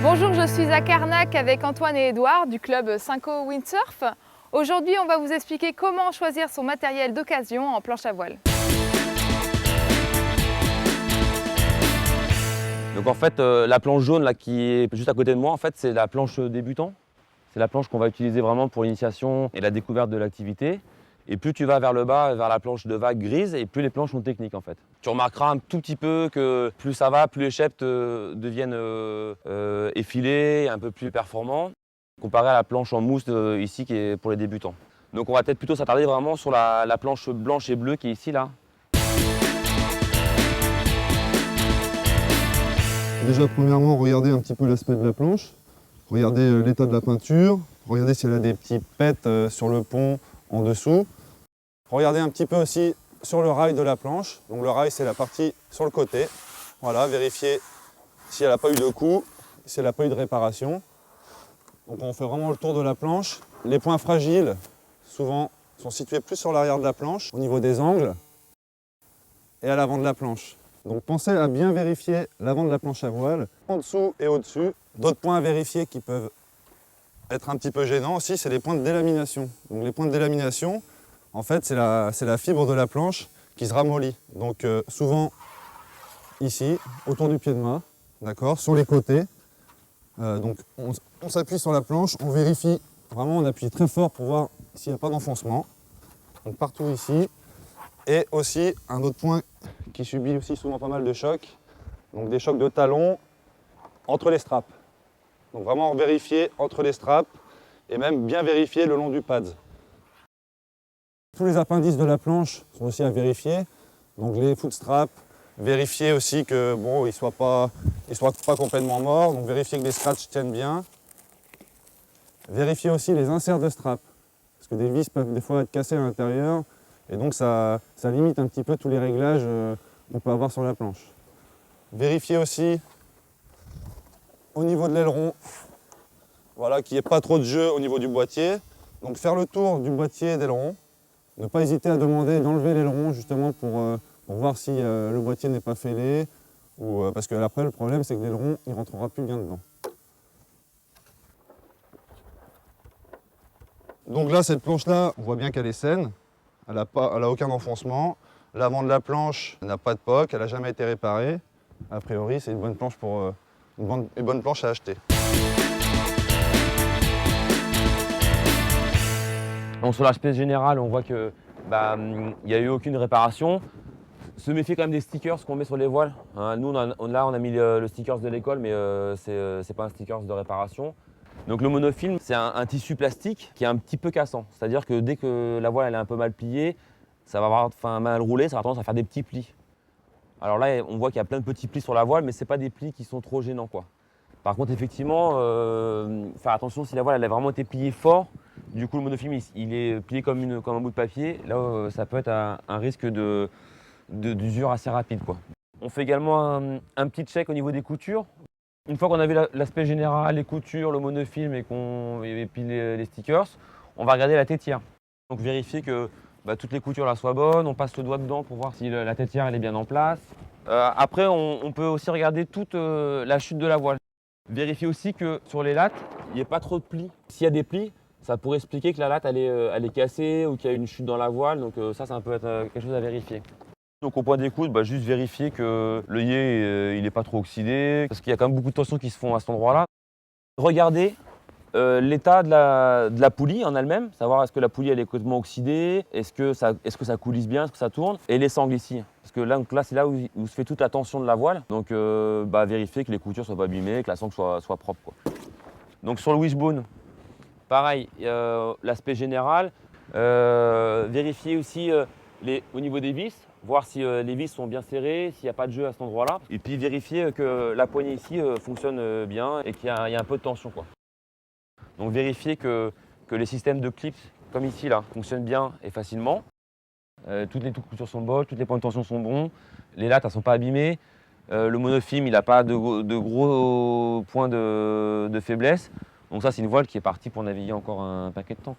Bonjour, je suis à Carnac avec Antoine et Édouard du club Cinco Windsurf. Aujourd'hui, on va vous expliquer comment choisir son matériel d'occasion en planche à voile. Donc en fait, la planche jaune là, qui est juste à côté de moi, en fait, c'est la planche débutant. C'est la planche qu'on va utiliser vraiment pour l'initiation et la découverte de l'activité. Et plus tu vas vers le bas, vers la planche de vague grise, et plus les planches sont techniques en fait. Tu remarqueras un tout petit peu que plus ça va, plus les shapes deviennent effilés, un peu plus performants, comparé à la planche en mousse ici qui est pour les débutants. Donc on va peut-être plutôt s'attarder vraiment sur la planche blanche et bleue qui est ici là. Déjà, premièrement, regardez un petit peu l'aspect de la planche. Regardez l'état de la peinture. Regardez si elle a des petits pets sur le pont en dessous. Regardez un petit peu aussi sur le rail de la planche. Donc le rail, c'est la partie sur le côté. Voilà, vérifiez si elle n'a pas eu de coup, si elle n'a pas eu de réparation. Donc on fait vraiment le tour de la planche. Les points fragiles, souvent, sont situés plus sur l'arrière de la planche, au niveau des angles et à l'avant de la planche. Donc pensez à bien vérifier l'avant de la planche à voile, en dessous et au-dessus. D'autres points à vérifier qui peuvent être un petit peu gênants aussi, c'est les points de délamination. Donc les points de délamination, en fait, c'est la fibre de la planche qui se ramollit. Donc souvent ici, autour du pied de mât, d'accord, sur les côtés. Donc on s'appuie sur la planche, on vérifie, vraiment on appuie très fort pour voir s'il n'y a pas d'enfoncement. Donc partout ici. Et aussi un autre point qui subit aussi souvent pas mal de chocs, donc des chocs de talons entre les straps. Donc vraiment vérifier entre les straps et même bien vérifier le long du pad. Tous les appendices de la planche sont aussi à vérifier, donc les foot straps, vérifier aussi que bon, ils soient pas complètement morts, donc vérifier que les scratchs tiennent bien. Vérifier aussi les inserts de straps, parce que des vis peuvent des fois être cassées à l'intérieur. Et donc ça limite un petit peu tous les réglages qu'on peut avoir sur la planche. Vérifiez aussi au niveau de l'aileron, voilà, qu'il n'y ait pas trop de jeu au niveau du boîtier. Donc faire le tour du boîtier d'aileron. Ne pas hésiter à demander d'enlever l'aileron justement pour voir si le boîtier n'est pas fêlé. Parce que après le problème c'est que l'aileron ne rentrera plus bien dedans. Donc là cette planche là, on voit bien qu'elle est saine. Elle n'a aucun enfoncement. L'avant de la planche n'a pas de poc, elle n'a jamais été réparée. A priori, c'est une bonne planche une bonne planche à acheter. Donc sur l'aspect général, on voit que il n'y a eu aucune réparation. Se méfier quand même des stickers qu'on met sur les voiles. Hein, nous, là, on a mis le sticker de l'école, mais c'est pas un sticker de réparation. Donc le monofilm, c'est un tissu plastique qui est un petit peu cassant. C'est-à-dire que dès que la voile elle est un peu mal pliée, ça va avoir mal roulé, ça va tendance à faire des petits plis. Alors là, on voit qu'il y a plein de petits plis sur la voile, mais ce n'est pas des plis qui sont trop gênants, quoi. Par contre, effectivement, faire attention si la voile elle a vraiment été pliée fort. Du coup, le monofilm, il est plié comme un bout de papier. Là, ça peut être un risque d'usure assez rapide, quoi. On fait également un petit check au niveau des coutures. Une fois qu'on a vu l'aspect général, les coutures, le monofilm et puis les stickers, on va regarder la tétière. Donc vérifier que toutes les coutures là soient bonnes, on passe le doigt dedans pour voir si la tétière elle est bien en place. Après, on peut aussi regarder toute la chute de la voile. Vérifier aussi que sur les lattes, il n'y ait pas trop de plis. S'il y a des plis, ça pourrait expliquer que la latte elle est cassée ou qu'il y a une chute dans la voile. Donc ça peut être quelque chose à vérifier. Donc au point d'écoute, juste vérifier que l'œillet il n'est pas trop oxydé, parce qu'il y a quand même beaucoup de tensions qui se font à cet endroit-là. Regardez l'état de la poulie en elle-même, savoir est-ce que la poulie elle est complètement oxydée, est-ce que ça coulisse bien, est-ce que ça tourne, et les sangles ici. Parce que là c'est là où se fait toute la tension de la voile, donc vérifier que les coutures ne soient pas abîmées, que la sangle soit propre, quoi. Donc sur le wishbone, pareil, l'aspect général, vérifier aussi au niveau des vis, voir si les vis sont bien serrées, s'il n'y a pas de jeu à cet endroit-là. Et puis vérifier que la poignée ici fonctionne bien et qu'il y a un peu de tension, quoi. Donc vérifier que les systèmes de clips, comme ici, là, fonctionnent bien et facilement. Toutes les coutures sont bonnes, toutes les points de tension sont bons, les lattes ne sont pas abîmées, le monofilm il n'a pas de gros points de faiblesse. Donc ça c'est une voile qui est partie pour naviguer encore un paquet de temps.